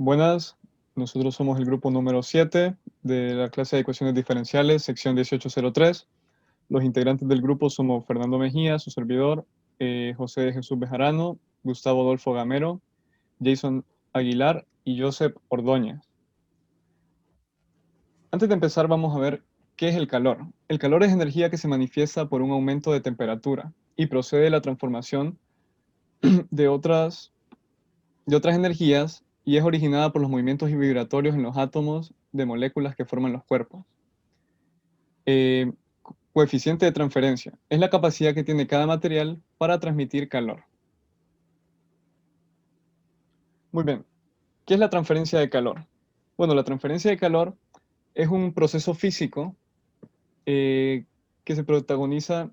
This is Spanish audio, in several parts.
Buenas, nosotros somos el grupo número 7 de la clase de ecuaciones diferenciales, sección 1803. Los integrantes del grupo somos Fernando Mejía, su servidor, José de Jesús Bejarano, Gustavo Adolfo Gamero, Jason Aguilar y Joseph Ordóñez. Antes de empezar vamos a ver qué es el calor. El calor es energía que se manifiesta por un aumento de temperatura y procede de la transformación de otras energías y es originada por los movimientos vibratorios en los átomos de moléculas que forman los cuerpos. Eh, Coeficiente de transferencia es la capacidad que tiene cada material para transmitir calor. Muy bien, ¿qué es la transferencia de calor? Bueno, la transferencia de calor es un proceso físico que se protagoniza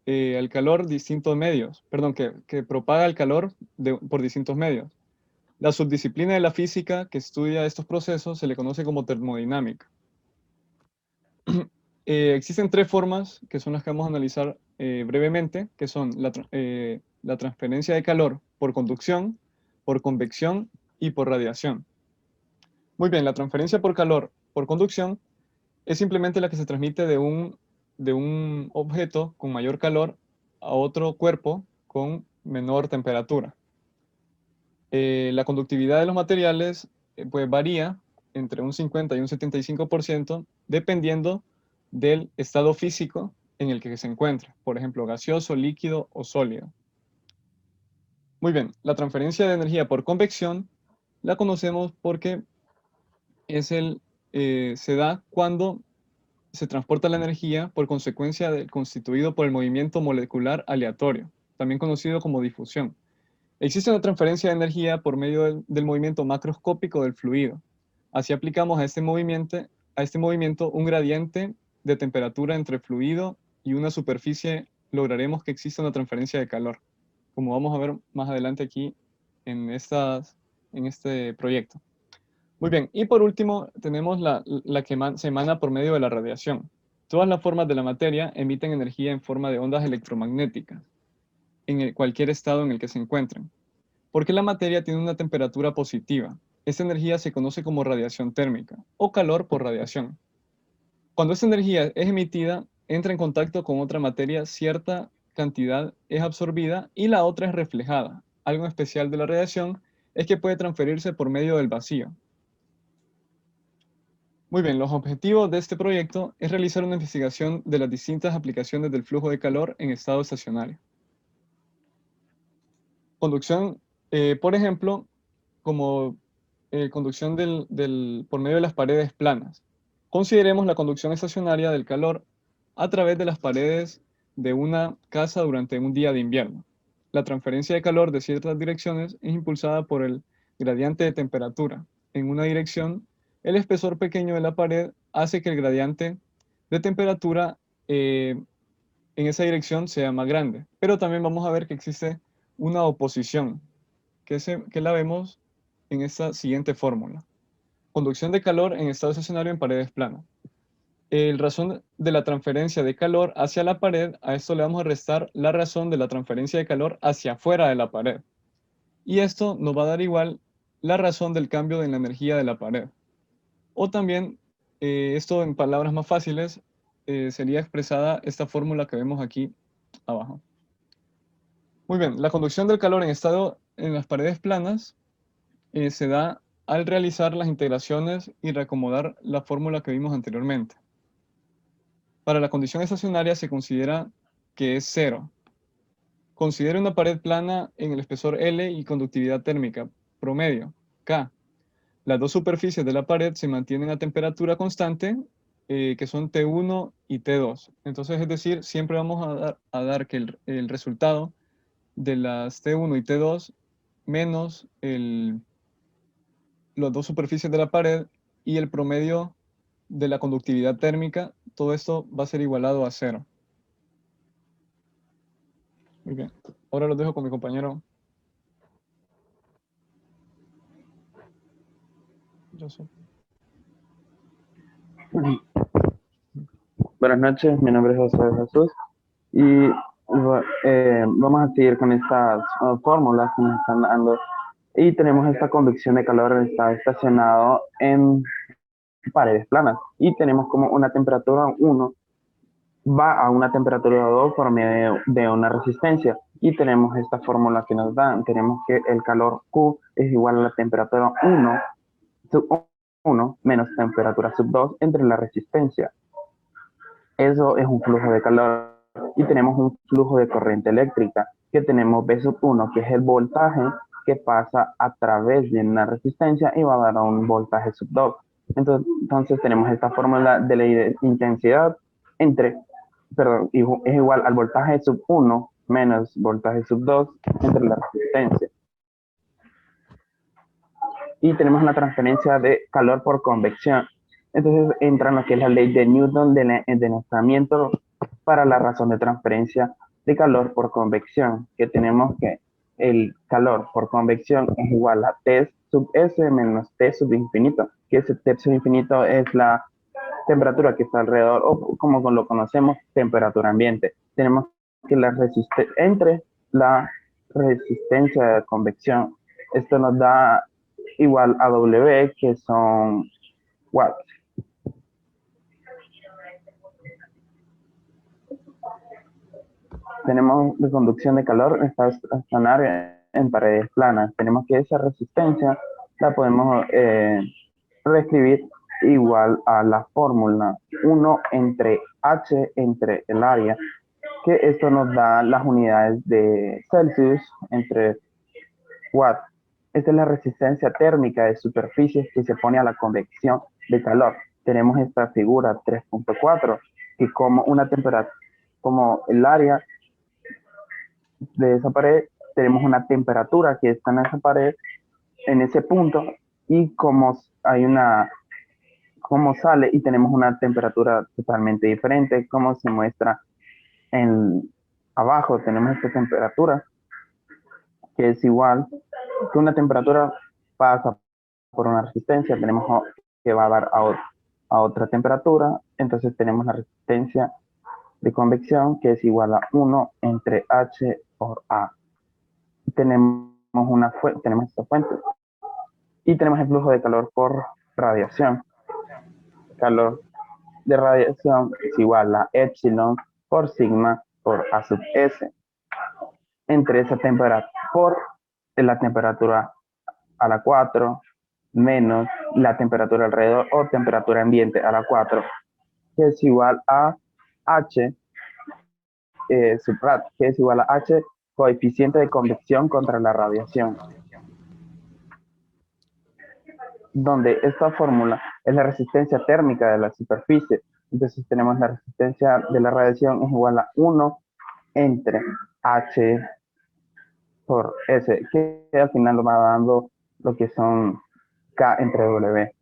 al calor distintos medios, perdón, que propaga el calor por distintos medios. La subdisciplina de la física que estudia estos procesos se le conoce como termodinámica. Existen tres formas que son las que vamos a analizar brevemente, que son la transferencia de calor por conducción, por convección y por radiación. Muy bien, la transferencia por calor por conducción es simplemente la que se transmite de un objeto con mayor calor a otro cuerpo con menor temperatura. La conductividad de los materiales pues varía entre un 50 y un 75% dependiendo del estado físico en el que se encuentra, por ejemplo, gaseoso, líquido o sólido. Muy bien, la transferencia de energía por convección la conocemos porque se da cuando se transporta la energía por consecuencia constituido por el movimiento molecular aleatorio, también conocido como difusión. Existe una transferencia de energía por medio del movimiento macroscópico del fluido. Así aplicamos a este movimiento un gradiente de temperatura entre el fluido y una superficie, lograremos que exista una transferencia de calor, como vamos a ver más adelante aquí en este proyecto. Muy bien, y por último tenemos la que se emana por medio de la radiación. Todas las formas de la materia emiten energía en forma de ondas electromagnéticas, en cualquier estado en el que se encuentren. Porque la materia tiene una temperatura positiva. Esta energía se conoce como radiación térmica o calor por radiación. Cuando esta energía es emitida, entra en contacto con otra materia, cierta cantidad es absorbida y la otra es reflejada. Algo especial de la radiación es que puede transferirse por medio del vacío. Muy bien, los objetivos de este proyecto es realizar una investigación de las distintas aplicaciones del flujo de calor en estado estacionario. Conducción, por ejemplo, como conducción por medio de las paredes planas. Consideremos la conducción estacionaria del calor a través de las paredes de una casa durante un día de invierno. La transferencia de calor de ciertas direcciones es impulsada por el gradiente de temperatura. En una dirección, el espesor pequeño de la pared hace que el gradiente de temperatura en esa dirección sea más grande. Pero también vamos a ver que existe una oposición, que la vemos en esta siguiente fórmula. Conducción de calor en estado estacionario en paredes planas. El razón de la transferencia de calor hacia la pared, a esto le vamos a restar la razón de la transferencia de calor hacia afuera de la pared. Y esto nos va a dar igual la razón del cambio de la energía de la pared. O también, esto en palabras más fáciles, sería expresada esta fórmula que vemos aquí abajo. Muy bien, la conducción del calor en las paredes planas se da al realizar las integraciones y reacomodar la fórmula que vimos anteriormente. Para la condición estacionaria se considera que es cero. Considere una pared plana en el espesor L y conductividad térmica promedio, K. Las dos superficies de la pared se mantienen a temperatura constante, que son T1 y T2. Entonces, es decir, siempre vamos a dar que el resultado de las T1 y T2 menos las dos superficies de la pared y el promedio de la conductividad térmica, todo esto va a ser igualado a cero. Muy bien. Ahora lo dejo con mi compañero Joseph. Buenas noches, mi nombre es José de Jesús y vamos a seguir con estas fórmulas que nos están dando Y tenemos esta convección de calor, está estacionado en paredes planas. Y tenemos como una temperatura 1 va a una temperatura 2 por medio de una resistencia. Y tenemos esta fórmula que nos dan. Tenemos que el calor Q es igual a la temperatura 1 sub 1 menos temperatura sub 2 entre la resistencia. Eso es un flujo de calor. Y tenemos un flujo de corriente eléctrica que tenemos V sub 1, que es el voltaje que pasa a través de una resistencia y va a dar a un voltaje sub 2. Entonces tenemos esta fórmula de la intensidad entre, perdón, es igual al voltaje sub 1 menos voltaje sub 2 entre la resistencia. Y tenemos una transferencia de calor por convección. Entonces entra en lo que es la ley de Newton de endenizamiento para la razón de transferencia de calor por convección, que tenemos que el calor por convección es igual a T sub S menos T sub infinito, que ese T sub infinito es la temperatura que está alrededor, o como lo conocemos, temperatura ambiente. Tenemos que entre la resistencia de convección, esto nos da igual a W, que son watts. Tenemos de conducción de calor estacionario en paredes planas. Tenemos que esa resistencia la podemos reescribir igual a la fórmula 1 entre H entre el área, que esto nos da las unidades de Celsius entre watts. Esta es la resistencia térmica de superficies que se pone a la convección de calor. Tenemos esta figura 3.4, que como una temperatura, como el área de esa pared, tenemos una temperatura que está en esa pared, en ese punto, y como hay una, como sale y tenemos una temperatura totalmente diferente, como se muestra en abajo, tenemos esta temperatura que es igual que una temperatura pasa por una resistencia, tenemos que va a dar a otra temperatura, entonces tenemos la resistencia de convección que es igual a 1 entre H por A. Tenemos tenemos esta fuente y tenemos el flujo de calor por radiación. Calor de radiación es igual a epsilon por sigma por A sub S entre esa temperatura por la temperatura a la 4 menos la temperatura alrededor o temperatura ambiente a la 4, que es igual a H sub que es igual a H coeficiente de convección contra la radiación, donde esta fórmula es la resistencia térmica de la superficie. Entonces tenemos la resistencia de la radiación es igual a 1 entre H por S, que al final nos va dando lo que son K entre W.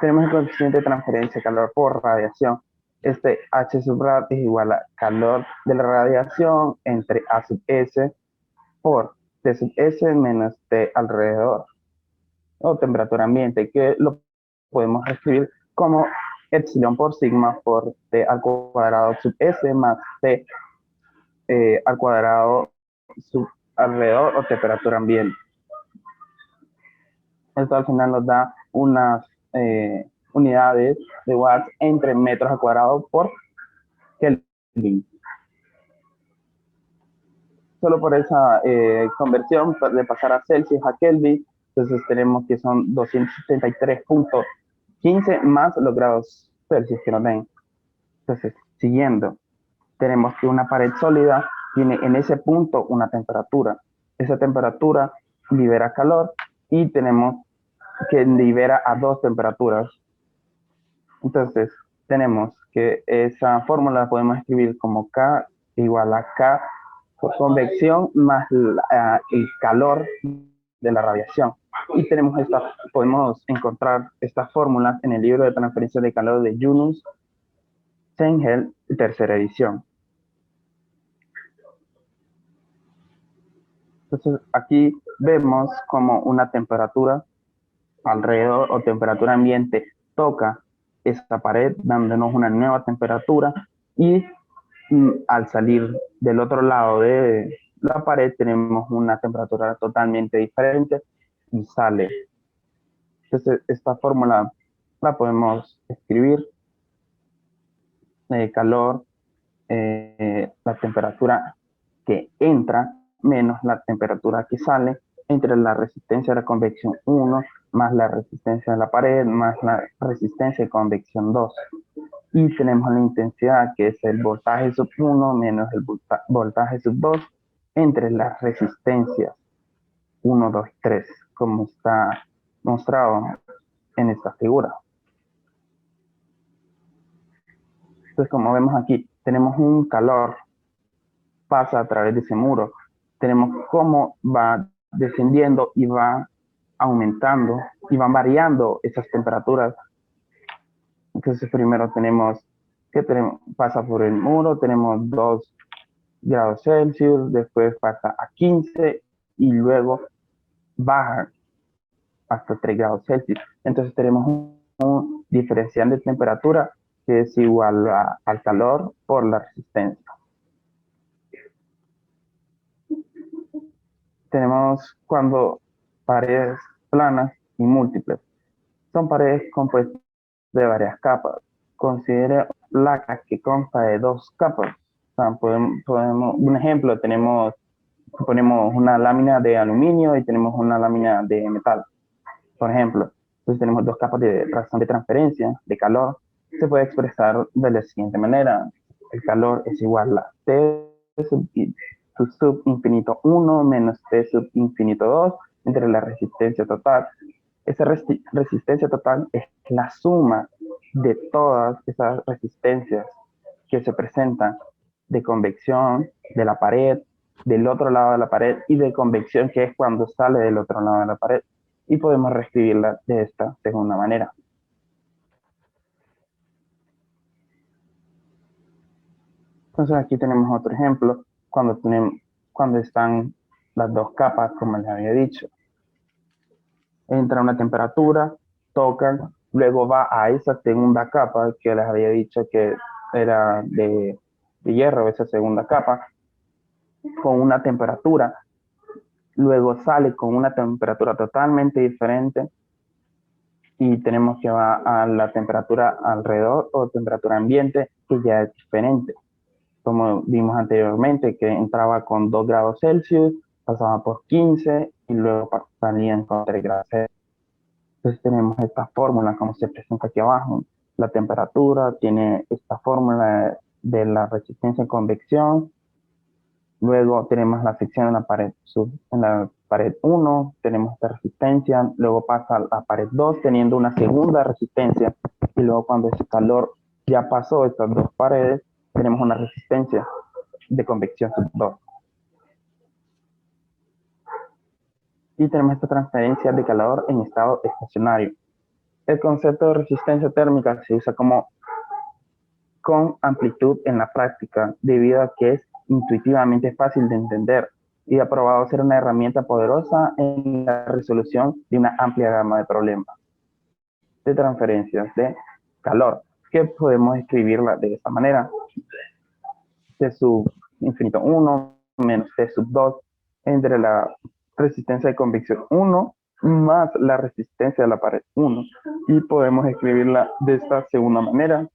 Tenemos el coeficiente de transferencia de calor por radiación. Este H sub rad es igual a calor de la radiación entre A sub S por T sub S menos T alrededor, o temperatura ambiente, que lo podemos escribir como epsilon por sigma por T al cuadrado sub S más T al cuadrado sub alrededor o temperatura ambiente. Esto al final nos da unas unidades de watts entre metros al cuadrado por Kelvin. Solo por esa conversión de pasar a Celsius a Kelvin, entonces tenemos que son 273.15 más los grados Celsius que nos den. Entonces, siguiendo, tenemos que una pared sólida tiene en ese punto una temperatura. Esa temperatura libera calor y tenemos que libera a dos temperaturas. Entonces, tenemos que esa fórmula la podemos escribir como K igual a K por convección más el calor de la radiación. Y podemos encontrar estas fórmulas en el libro de transferencia de calor de Yunus Sengel, tercera edición. Entonces, aquí vemos como una temperatura alrededor o temperatura ambiente toca esta pared dándonos una nueva temperatura y al salir del otro lado de la pared tenemos una temperatura totalmente diferente y sale. Entonces, esta fórmula la podemos escribir. Calor, la temperatura que entra menos la temperatura que sale entre la resistencia de la convección 1 más la resistencia de la pared más la resistencia de convección 2. Y tenemos la intensidad que es el voltaje sub 1 menos el voltaje sub 2 entre las resistencias 1, 2 y 3, como está mostrado en esta figura. Entonces, como vemos aquí, tenemos un calor, pasa a través de ese muro. Tenemos cómo va descendiendo y va aumentando y van variando esas temperaturas. Entonces, primero tenemos que pasa por el muro, tenemos 2 grados Celsius, después pasa a 15 y luego baja hasta 3 grados Celsius. Entonces tenemos un diferencial de temperatura que es igual al calor por la resistencia. Tenemos cuando paredes planas y múltiples. Son paredes compuestas de varias capas. Considere la que consta de 2 capas. O sea, podemos, un ejemplo, ponemos una lámina de aluminio y tenemos una lámina de metal. Por ejemplo, entonces tenemos 2 capas de razón de transferencia de calor. Se puede expresar de la siguiente manera. El calor es igual a T sub infinito 1 menos T sub infinito 2 entre la resistencia total. Esa resistencia total es la suma de todas esas resistencias que se presentan de convección de la pared, del otro lado de la pared y de convección, que es cuando sale del otro lado de la pared. Y podemos reescribirla de esta segunda manera. Entonces aquí tenemos otro ejemplo cuando están las 2 capas, como les había dicho. Entra una temperatura, tocan, luego va a esa segunda capa que les había dicho que era de hierro, esa segunda capa, con una temperatura, luego sale con una temperatura totalmente diferente y tenemos que va a la temperatura alrededor o temperatura ambiente que ya es diferente. Como vimos anteriormente, que entraba con 2 grados Celsius, pasaba por 15 y luego salían con 3 grados Celsius. Entonces tenemos esta fórmula como se presenta aquí abajo. La temperatura tiene esta fórmula de la resistencia de convección. Luego tenemos la sección en la pared 1, tenemos esta resistencia. Luego pasa a la pared 2 teniendo una segunda resistencia. Y luego cuando ese calor ya pasó estas 2 paredes, tenemos una resistencia de convección sub 2. Y tenemos esta transferencia de calor en estado estacionario. El concepto de resistencia térmica se usa con amplitud en la práctica, debido a que es intuitivamente fácil de entender y ha probado ser una herramienta poderosa en la resolución de una amplia gama de problemas de transferencias de calor, que podemos escribirla de esta manera. T sub infinito 1 menos T sub 2 entre la resistencia de convección 1 más la resistencia de la pared 1. Y podemos escribirla de esta segunda manera.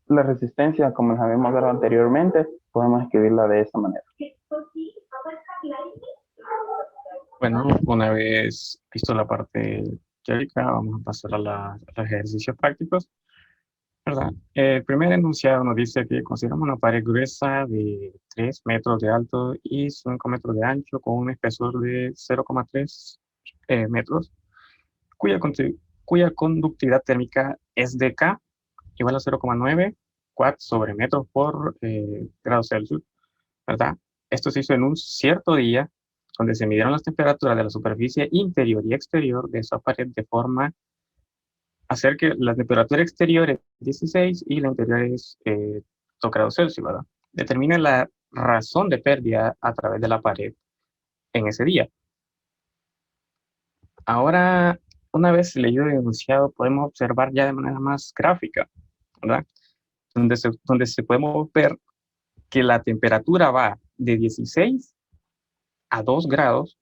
La resistencia, como les habíamos dado anteriormente, podemos escribirla de esta manera. Bueno, una vez visto la parte teórica, vamos a pasar a los ejercicios prácticos, ¿verdad? El primer enunciado nos dice que consideramos una pared gruesa de 3 metros de alto y 5 metros de ancho con un espesor de 0,3 metros, cuya conductividad térmica es de K igual a 0,9 watts sobre metros por grado Celsius, ¿verdad? Esto se hizo en un cierto día donde se midieron las temperaturas de la superficie interior y exterior de esa pared de forma a hacer que la temperatura exterior es 16 y la interior es 2 grados Celsius, ¿verdad? Determina la razón de pérdida a través de la pared en ese día. Ahora, una vez leído y enunciado, podemos observar ya de manera más gráfica, ¿verdad? Donde se podemos ver que la temperatura va de 16 a 2 grados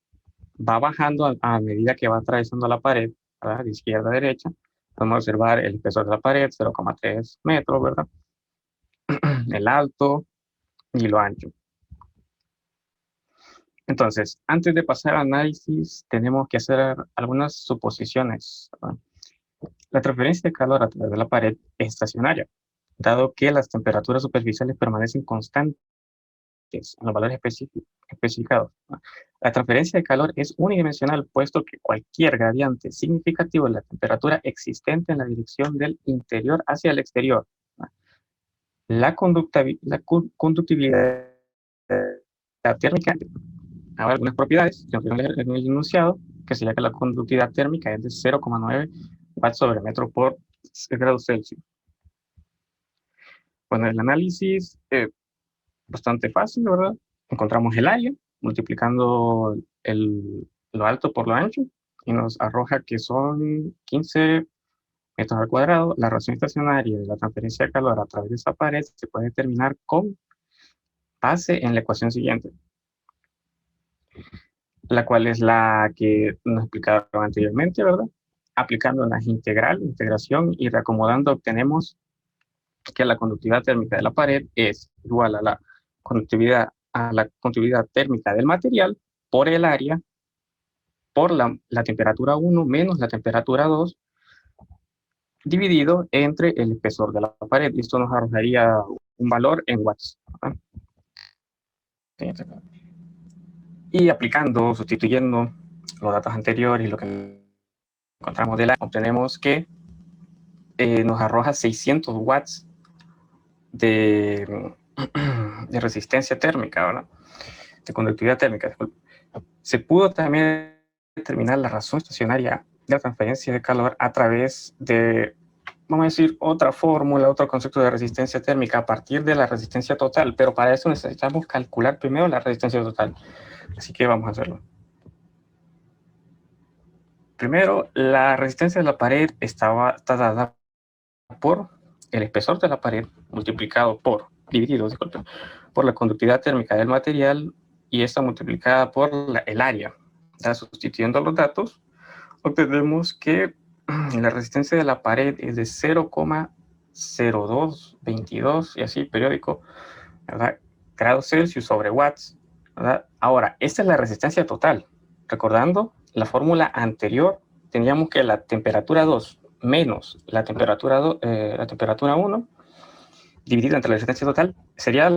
va bajando a medida que va atravesando la pared, ¿verdad? De izquierda a derecha. Podemos observar el espesor de la pared, 0,3 metros, ¿verdad? El alto y lo ancho. Entonces, antes de pasar al análisis, tenemos que hacer algunas suposiciones, ¿verdad? La transferencia de calor a través de la pared es estacionaria, dado que las temperaturas superficiales permanecen constantes en los valores especificados. La transferencia de calor es unidimensional, puesto que cualquier gradiente significativo de la temperatura existente en la dirección del interior hacia el exterior. La conductividad térmica, ahora algunas propiedades, en el enunciado, que sería que la conductividad térmica es de 0,9 watts sobre metro por grado Celsius. Bueno, el análisis bastante fácil, ¿verdad? Encontramos el área, multiplicando lo alto por lo ancho, y nos arroja que son 15 metros al cuadrado. La razón estacionaria de la transferencia de calor a través de esa pared se puede determinar con base en la ecuación siguiente, la cual es la que nos explicaron anteriormente, ¿verdad? Aplicando la integración y reacomodando, obtenemos que la conductividad térmica de la pared es igual a la conductividad térmica del material por el área por la temperatura 1 menos la temperatura 2 dividido entre el espesor de la pared. Esto nos arrojaría un valor en watts. Y aplicando, sustituyendo los datos anteriores y lo que encontramos de la, obtenemos que nos arroja 600 watts de resistencia térmica, ¿verdad? De conductividad térmica. Se pudo también determinar la razón estacionaria de la transferencia de calor a través de, vamos a decir, otra fórmula, otro concepto de resistencia térmica a partir de la resistencia total, pero para eso necesitamos calcular primero la resistencia total. Así que vamos a hacerlo. Primero, la resistencia de la pared está dada por el espesor de la pared multiplicado dividido por la conductividad térmica del material y esta multiplicada por el área. ¿Ya? Sustituyendo los datos, obtenemos que la resistencia de la pared es de 0,0222 y así periódico, ¿verdad? Grados Celsius sobre watts, ¿verdad? Ahora, esta es la resistencia total. Recordando la fórmula anterior, teníamos que la temperatura 2 menos la temperatura 1 dividida entre la resistencia total sería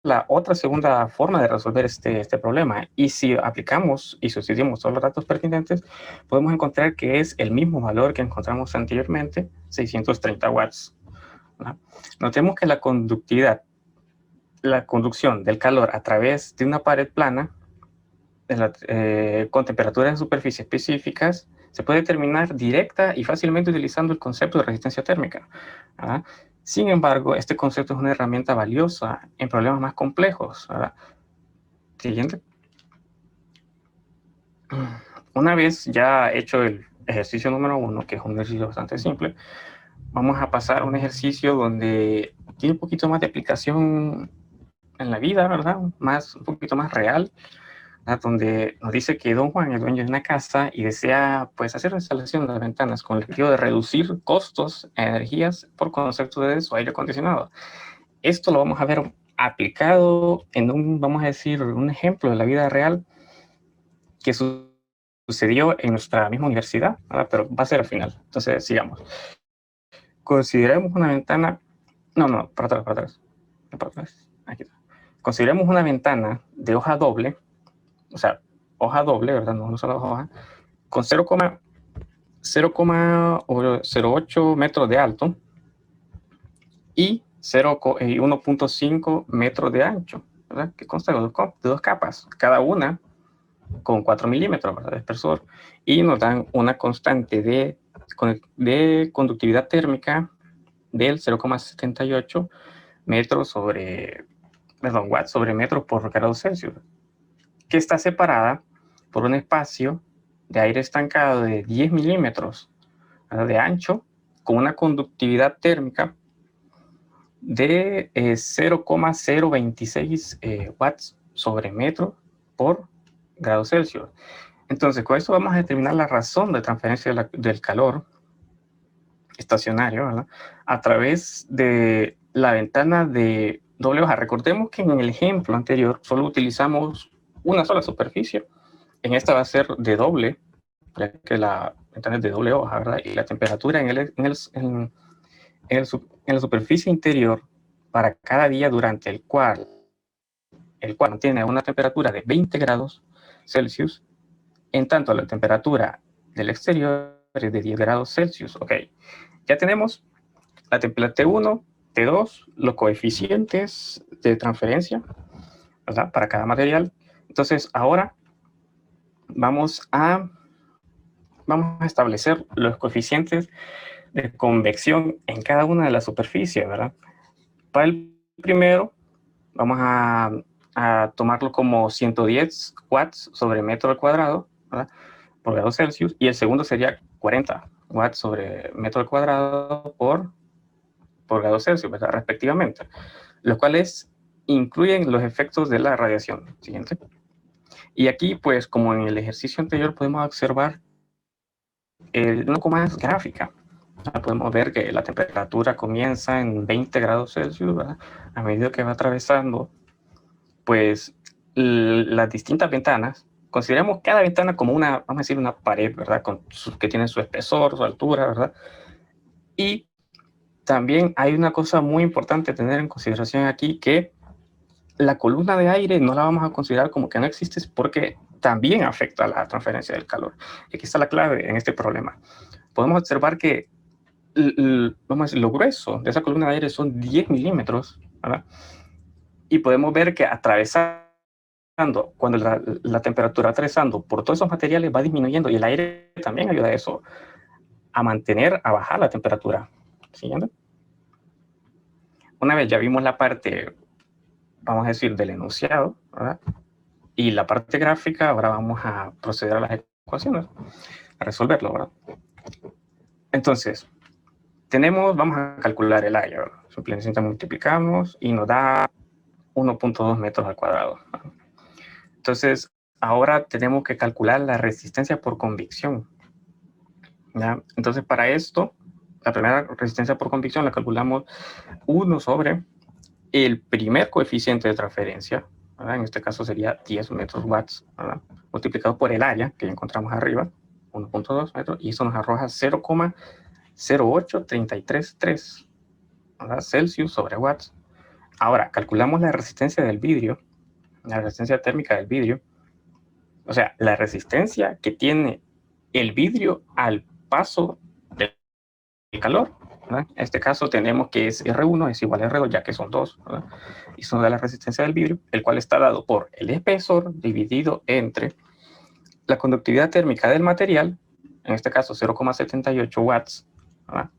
la otra segunda forma de resolver este problema. Y si aplicamos y sustituimos todos los datos pertinentes, podemos encontrar que es el mismo valor que encontramos anteriormente, 630 watts. ¿No? Notemos que la conducción del calor a través de una pared plana con temperaturas de superficie específicas se puede determinar directa y fácilmente utilizando el concepto de resistencia térmica. ¿Verdad? Sin embargo, este concepto es una herramienta valiosa en problemas más complejos. ¿Verdad? Siguiente. Una vez ya hecho el ejercicio número 1, que es un ejercicio bastante simple, vamos a pasar a un ejercicio donde tiene un poquito más de aplicación en la vida, ¿verdad? Un poquito más real, donde nos dice que don Juan es dueño de una casa y desea pues hacer la instalación de las ventanas con el objetivo de reducir costos en energías por concepto de su aire acondicionado. Esto lo vamos a ver aplicado en vamos a decir, un ejemplo de la vida real que sucedió en nuestra misma universidad, ¿verdad? Pero va a ser al final. Entonces, sigamos. Consideremos una ventana... No, para atrás. Aquí está. Consideremos una ventana de hoja doble, o sea, hoja doble, ¿verdad? No solo hoja, con 0,08 metros de alto y 1,5 metros de ancho, ¿verdad? Que consta de dos capas, cada una con 4 milímetros, ¿verdad? De espesor, y nos dan una constante de conductividad térmica del 0,78 watts sobre metro por grado Celsius, que está separada por un espacio de aire estancado de 10 milímetros de ancho con una conductividad térmica de 0,026 watts sobre metro por grados Celsius. Entonces, con esto vamos a determinar la razón de transferencia del calor estacionario, ¿verdad? A través de la ventana de doble hoja. Recordemos que en el ejemplo anterior solo utilizamos una sola superficie. En esta va a ser de doble, ya que la ventana es de doble hoja, ¿verdad? Y la temperatura en la superficie interior para cada día durante el cual mantiene una temperatura de 20 grados Celsius, en tanto la temperatura del exterior es de 10 grados Celsius. Ok, ya tenemos la temperatura T1, T2, los coeficientes de transferencia, ¿verdad? Para cada material. Entonces, ahora vamos a establecer los coeficientes de convección en cada una de las superficies, ¿verdad? Para el primero, vamos a tomarlo como 110 watts sobre metro al cuadrado, ¿verdad? Por grado Celsius, y el segundo sería 40 watts sobre metro al cuadrado por grado Celsius, ¿verdad? Respectivamente, los cuales incluyen los efectos de la radiación. Siguiente. Y aquí, pues, como en el ejercicio anterior, podemos observar un poco más gráfica. Podemos ver que la temperatura comienza en 20 grados Celsius, ¿verdad? A medida que va atravesando, pues, las distintas ventanas. Consideramos cada ventana como una, vamos a decir, una pared, ¿verdad? Que tiene su espesor, su altura, ¿verdad? Y también hay una cosa muy importante a tener en consideración aquí, que la columna de aire no la vamos a considerar como que no existe, porque también afecta a la transferencia del calor. Y aquí está la clave en este problema. Podemos observar que vamos a decir, lo grueso de esa columna de aire son 10 milímetros, ¿verdad? Y podemos ver que cuando la temperatura atravesando por todos esos materiales va disminuyendo, y el aire también ayuda a eso, a bajar la temperatura. ¿Siguiente? Una vez ya vimos la parte, vamos a decir, del enunciado, ¿verdad? Y la parte gráfica, ahora vamos a proceder a las ecuaciones, a resolverlo, ¿verdad? Entonces, vamos a calcular el área, ¿verdad? Simplemente multiplicamos y nos da 1.2 metros al cuadrado. Entonces, ahora tenemos que calcular la resistencia por convección, ¿ya? Entonces, para esto, la primera resistencia por convección la calculamos 1 sobre el primer coeficiente de transferencia, ¿verdad? En este caso sería 10 metros watts, ¿verdad? Multiplicado por el área que ya encontramos arriba, 1.2 metros, y eso nos arroja 0,08333, ¿verdad? Celsius sobre watts. Ahora, calculamos la resistencia del vidrio, la resistencia térmica del vidrio, o sea, la resistencia que tiene el vidrio al paso del calor, ¿verdad? En este caso tenemos que es R1 es igual a R2, ya que son dos, ¿verdad? Y son de la resistencia del vidrio, el cual está dado por el espesor dividido entre la conductividad térmica del material, en este caso 0,78 watts, ¿verdad?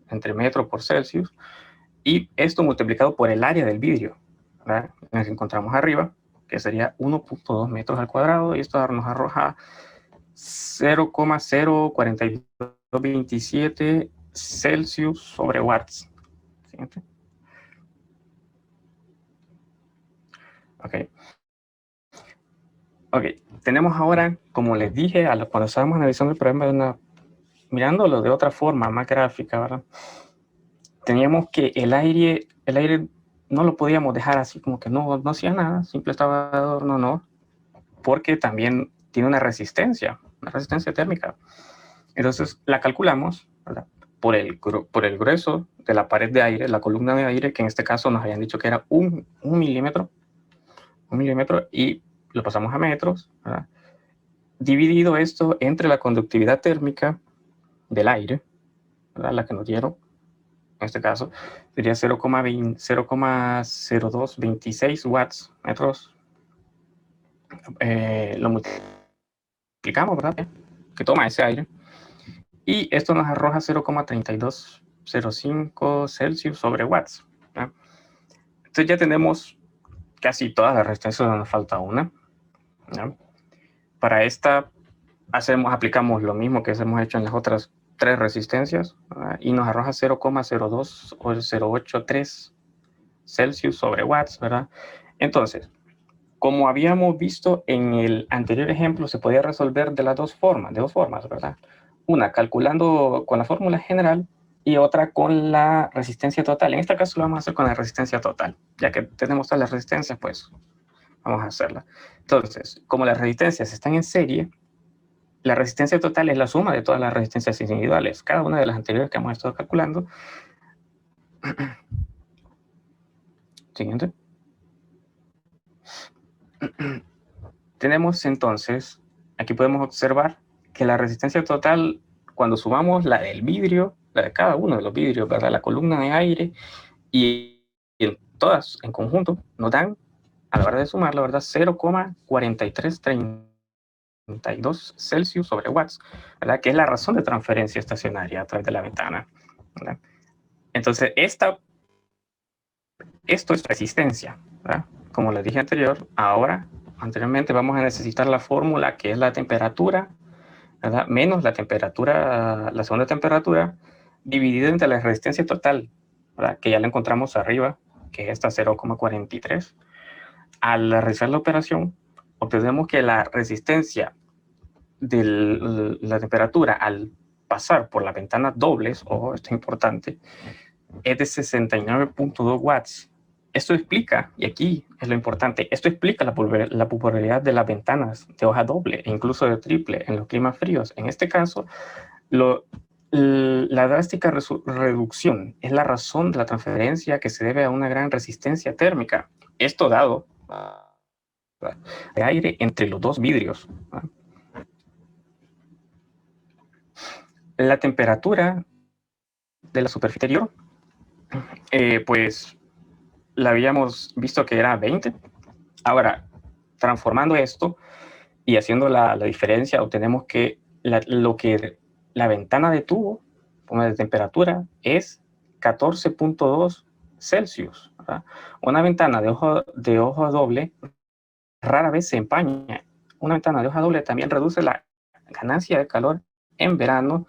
Entre metro por Celsius, y esto multiplicado por el área del vidrio, ¿verdad? En el que encontramos arriba, que sería 1.2 metros al cuadrado, y esto nos arroja 0,04227 Celsius sobre watts. Siguiente. Ok, tenemos ahora, como les dije, cuando estábamos analizando el problema mirándolo de otra forma, más gráfica, ¿verdad? Teníamos que el aire no lo podíamos dejar así como que no hacía nada, simple estaba de adorno, no, porque también tiene una resistencia térmica. Entonces la calculamos, ¿verdad? Por el grueso de la pared de aire, la columna de aire, que en este caso nos habían dicho que era un milímetro, y lo pasamos a metros, ¿verdad? Dividido esto entre la conductividad térmica del aire, ¿verdad? La que nos dieron, en este caso, sería 0,0226 watts metros. Lo multiplicamos, ¿verdad? Que toma ese aire. Y esto nos arroja 0,3205 Celsius sobre watts, ¿verdad? Entonces ya tenemos casi todas las resistencias, nos falta una, ¿verdad? Para esta aplicamos lo mismo que hemos hecho en las otras 3 resistencias, ¿verdad? Y nos arroja 0,02 o 0,83 Celsius sobre watts, ¿verdad? Entonces, como habíamos visto en el anterior ejemplo, se podía resolver de dos formas, ¿verdad? Una, calculando con la fórmula general y otra con la resistencia total. En este caso lo vamos a hacer con la resistencia total. Ya que tenemos todas las resistencias, pues vamos a hacerla. Entonces, como las resistencias están en serie, la resistencia total es la suma de todas las resistencias individuales. Cada una de las anteriores que hemos estado calculando. Siguiente. Tenemos entonces, aquí podemos observar que la resistencia total, cuando sumamos la del vidrio, la de cada uno de los vidrios, ¿verdad? La columna de aire y en todas en conjunto, nos dan, a la hora de sumar, la verdad, 0,4332 Celsius sobre watts, ¿verdad? Que es la razón de transferencia estacionaria a través de la ventana, ¿verdad? Entonces, esto es resistencia, ¿verdad? Como les dije anteriormente vamos a necesitar la fórmula que es la temperatura, ¿verdad? Menos la temperatura, la segunda temperatura, dividida entre la resistencia total, ¿verdad? Que ya la encontramos arriba, que es esta 0,43. Al realizar la operación, obtenemos que la resistencia de la temperatura al pasar por las ventanas dobles, ojo, esto es importante, es de 69.2 watts. Esto explica, y aquí es lo importante, esto explica la popularidad de las ventanas de hoja doble e incluso de triple en los climas fríos. En este caso, la drástica reducción es la razón de la transferencia que se debe a una gran resistencia térmica. Esto dado de aire entre los dos vidrios. La temperatura de la superficie exterior, pues la habíamos visto que era 20. Ahora, transformando esto y haciendo la diferencia, obtenemos que la ventana de tubo de temperatura es 14.2 Celsius, ¿verdad? Una ventana de hoja doble rara vez se empaña. Una ventana de hoja doble también reduce la ganancia de calor en verano,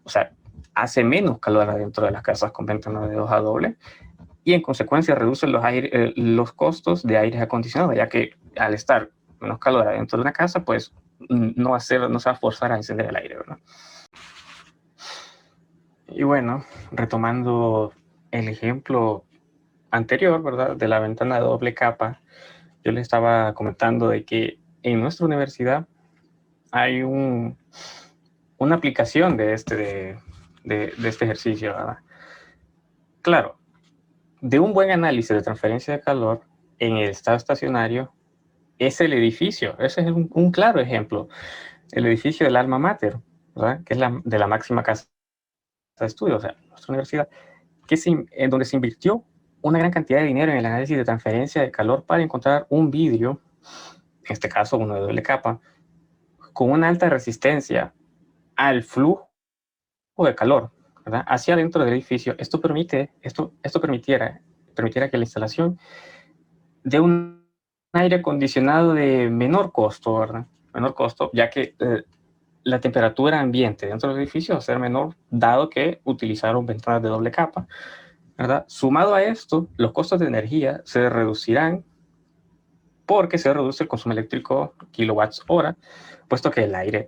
o sea, hace menos calor adentro de las casas con ventanas de hoja doble, y en consecuencia reduce los costos de aire acondicionado, ya que al estar menos calor adentro de una casa, pues no se va a forzar a encender el aire, ¿verdad? Y bueno, retomando el ejemplo anterior, ¿verdad? De la ventana de doble capa, yo les estaba comentando de que en nuestra universidad hay una aplicación de este ejercicio, ¿verdad? Claro, de un buen análisis de transferencia de calor en el estado estacionario es el edificio. Ese es un claro ejemplo. El edificio del Alma Mater, ¿verdad? Que es de la máxima casa de estudio, o sea, nuestra universidad, en donde se invirtió una gran cantidad de dinero en el análisis de transferencia de calor para encontrar un vidrio, en este caso uno de doble capa, con una alta resistencia al flujo de calor, ¿verdad? Hacia dentro del edificio. Esto permitiera que la instalación de un aire acondicionado de menor costo, ¿verdad? Menor costo, ya que la temperatura ambiente dentro del edificio va a ser menor, dado que utilizaron ventanas de doble capa, ¿verdad? Sumado a esto, los costos de energía se reducirán porque se reduce el consumo eléctrico kilowatts hora, puesto que el aire,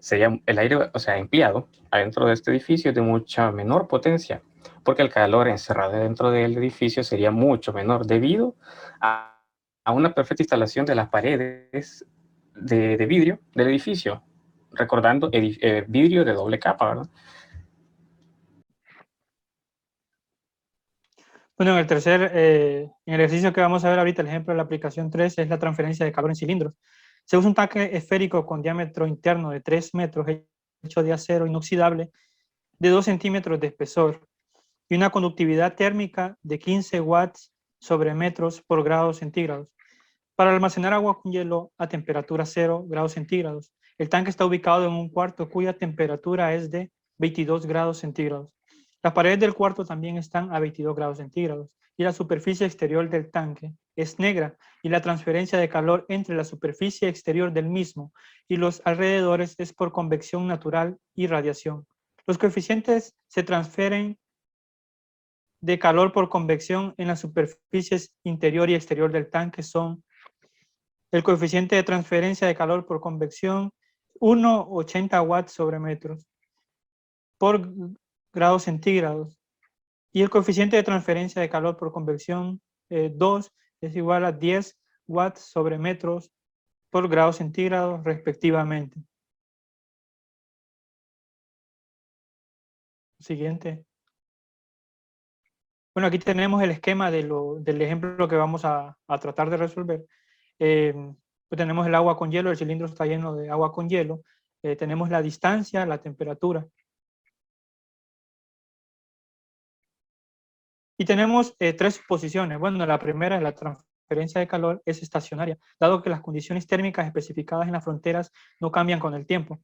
o sea, empleado adentro de este edificio es de mucha menor potencia, porque el calor encerrado dentro del edificio sería mucho menor debido a una perfecta instalación de las paredes de vidrio del edificio, recordando vidrio de doble capa, ¿verdad? Bueno, en en el ejercicio que vamos a ver ahorita, el ejemplo de la aplicación 3 es la transferencia de calor en cilindros. Se usa un tanque esférico con diámetro interno de 3 metros, hecho de acero inoxidable, de 2 centímetros de espesor, y una conductividad térmica de 15 watts sobre metros por grados centígrados. Para almacenar agua con hielo a temperatura 0 grados centígrados. El tanque está ubicado en un cuarto cuya temperatura es de 22 grados centígrados. Las paredes del cuarto también están a 22 grados centígrados y la superficie exterior del tanque es negra y la transferencia de calor entre la superficie exterior del mismo y los alrededores es por convección natural y radiación. Los coeficientes se transfieren de calor por convección en las superficies interior y exterior del tanque son El coeficiente de transferencia de calor por convección, 1,80 watts sobre metros por grados centígrados. Y el coeficiente de transferencia de calor por convección, 2, es igual a 10 watts sobre metros por grados centígrados respectivamente. Siguiente. Bueno, aquí tenemos el esquema del ejemplo que vamos a tratar de resolver. Pues tenemos el agua con hielo, el cilindro está lleno de agua con hielo. Tenemos la distancia, la temperatura. Y tenemos tres suposiciones. Bueno, la primera es la transferencia de calor es estacionaria, dado que las condiciones térmicas especificadas en las fronteras no cambian con el tiempo.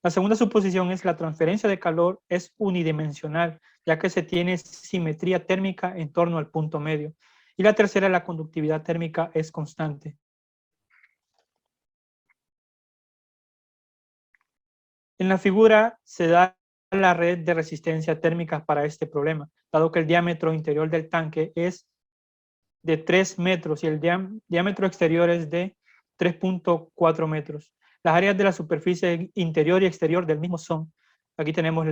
La segunda suposición es la transferencia de calor es unidimensional, ya que se tiene simetría térmica en torno al punto medio. Y la tercera, la conductividad térmica es constante. En la figura se da la red de resistencia térmica para este problema, dado que el diámetro interior del tanque es de 3 metros y el diámetro exterior es de 3,4 metros. Las áreas de la superficie interior y exterior del mismo son, aquí tenemos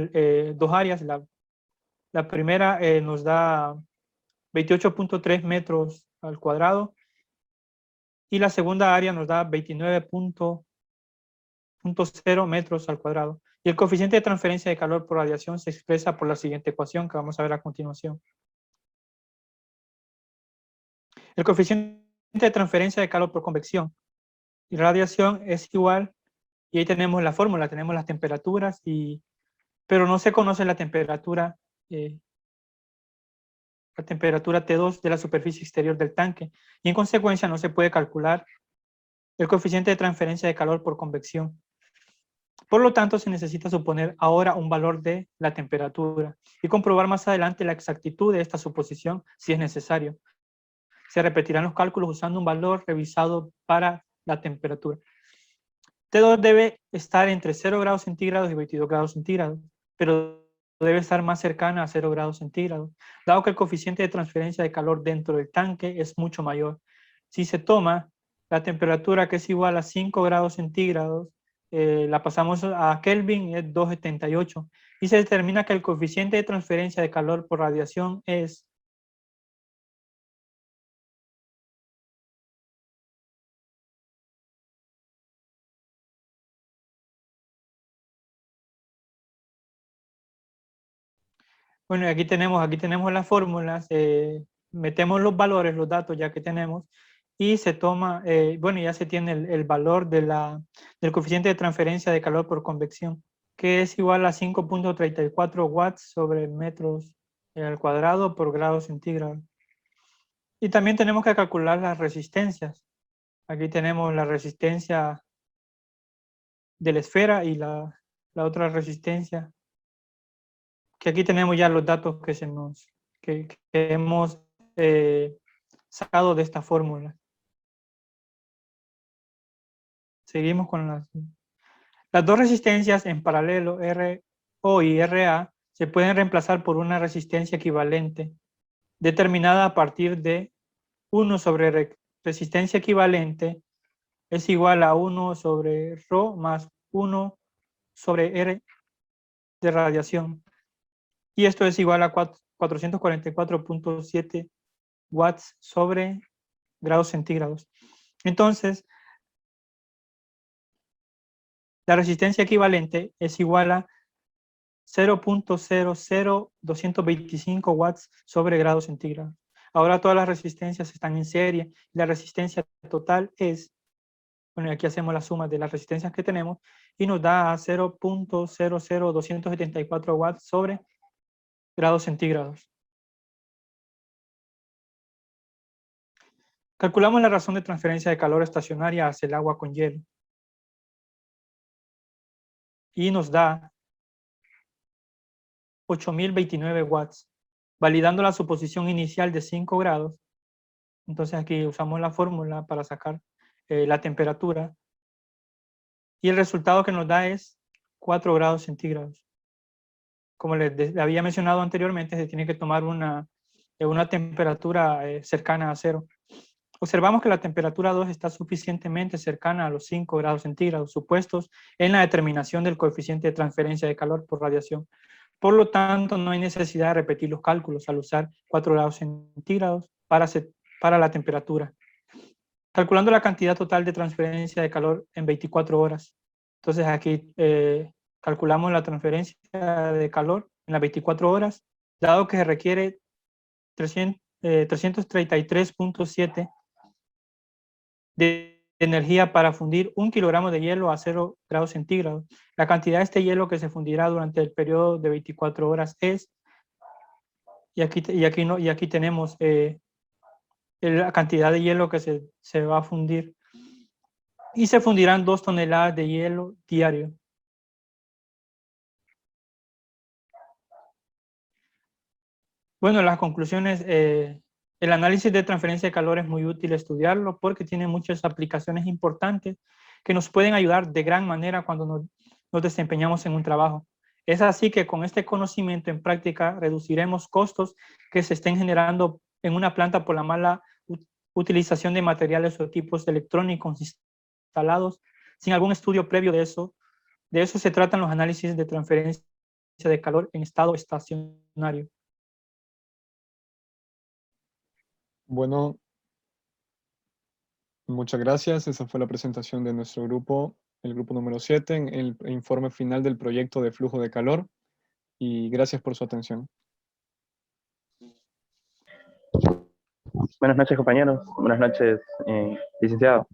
dos áreas, la primera nos da 28,3 metros al cuadrado y la segunda área nos da 29,0 metros al cuadrado. Y el coeficiente de transferencia de calor por radiación se expresa por la siguiente ecuación que vamos a ver a continuación. El coeficiente de transferencia de calor por convección y radiación es igual, y ahí tenemos la fórmula, tenemos las temperaturas, pero no se conoce la temperatura T2 de la superficie exterior del tanque, y en consecuencia no se puede calcular el coeficiente de transferencia de calor por convección. Por lo tanto, se necesita suponer ahora un valor de la temperatura y comprobar más adelante la exactitud de esta suposición si es necesario. Se repetirán los cálculos usando un valor revisado para la temperatura. T2 debe estar entre 0 grados centígrados y 22 grados centígrados, pero debe estar más cercana a 0 grados centígrados, dado que el coeficiente de transferencia de calor dentro del tanque es mucho mayor. Si se toma la temperatura que es igual a 5 grados centígrados, la pasamos a Kelvin, es 278, y se determina que el coeficiente de transferencia de calor por radiación es bueno, aquí tenemos las fórmulas, metemos los valores, los datos ya que tenemos, y se toma, bueno, ya se tiene el valor del coeficiente de transferencia de calor por convección, que es igual a 5,34 watts sobre metros al cuadrado por grado centígrado. Y también tenemos que calcular las resistencias. Aquí tenemos la resistencia de la esfera y la otra resistencia, que aquí tenemos ya los datos que hemos sacado de esta fórmula. Seguimos con las dos resistencias en paralelo, RO y RA, se pueden reemplazar por una resistencia equivalente, determinada a partir de 1 sobre resistencia equivalente es igual a 1 sobre ρ más 1 sobre R de radiación. Y esto es igual a 444,7 watts sobre grados centígrados. Entonces, la resistencia equivalente es igual a 0,00225 watts sobre grados centígrados. Ahora todas las resistencias están en serie. La resistencia total es, bueno, aquí hacemos la suma de las resistencias que tenemos y nos da a 0,00274 watts sobre grados centígrados. Calculamos la razón de transferencia de calor estacionaria hacia el agua con hielo. Y nos da 8.029 watts, validando la suposición inicial de 5 grados. Entonces aquí usamos la fórmula para sacar la temperatura. Y el resultado que nos da es 4 grados centígrados. Como les había mencionado anteriormente, se tiene que tomar una temperatura cercana a 0. Observamos que la temperatura 2 está suficientemente cercana a los 5 grados centígrados supuestos en la determinación del coeficiente de transferencia de calor por radiación. Por lo tanto, no hay necesidad de repetir los cálculos al usar 4 grados centígrados para la temperatura. Calculando la cantidad total de transferencia de calor en 24 horas. Entonces aquí calculamos la transferencia de calor en las 24 horas, dado que se requiere 333.7 de energía para fundir 1 kilogramo de hielo a 0 grados centígrados. La cantidad de este hielo que se fundirá durante el periodo de 24 horas es, y aquí tenemos la cantidad de hielo que se va a fundir, y se fundirán 2 toneladas de hielo diario. Bueno, las conclusiones, el análisis de transferencia de calor es muy útil estudiarlo porque tiene muchas aplicaciones importantes que nos pueden ayudar de gran manera cuando nos desempeñamos en un trabajo. Es así que con este conocimiento en práctica reduciremos costos que se estén generando en una planta por la mala utilización de materiales o tipos electrónicos instalados sin algún estudio previo de eso. De eso se tratan los análisis de transferencia de calor en estado estacionario. Bueno, muchas gracias. Esa fue la presentación de nuestro grupo, el grupo número 7, en el informe final del proyecto de flujo de calor. Y gracias por su atención. Buenas noches, compañeros. Buenas noches, licenciado.